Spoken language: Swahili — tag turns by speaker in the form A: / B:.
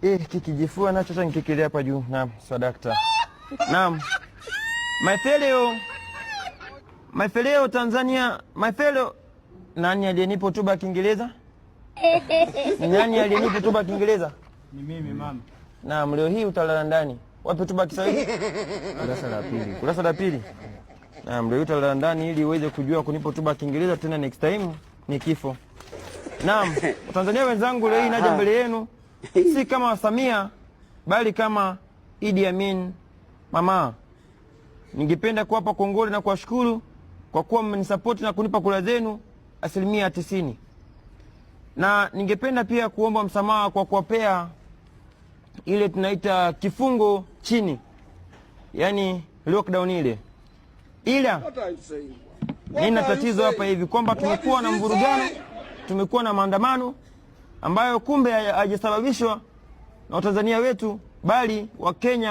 A: Kikijifua nacho cha nikikilia hapa juu. Naam, swadakta. Naam. My fellow Tanzania, my fellow. Nani aliyenipa hotuba ya Kiingereza? Nani aliyenipa hotuba ya Kiingereza?
B: Ni mimi mama.
A: Naam, leo hii utalala ndani. Wapi hotuba ya Kiswahili? Darasa la pili. Darasa la pili. Naam, leo utalala ndani ili uweze kujua kunipa hotuba ya Kiingereza tena next time ni kifo. Naam, Watanzania wenzangu, leo hii naja mbele yenu si kama Samia bali kama Idi Amin mama. Ningependa kuwapa kongole na kuwashukuru kwa kuwa mmenisapoti na kunipa kura zenu 90%. Na ningependa pia kuomba msamaha kwa kuwapea ile tunaita kifungo chini, yani lockdown ile. Ila nina tatizo hapa hivi kwamba tumekuwa na mvurugano, tumekuwa na maandamano ambayo kumbe hajasababishwa na Watanzania wetu bali wa Kenya.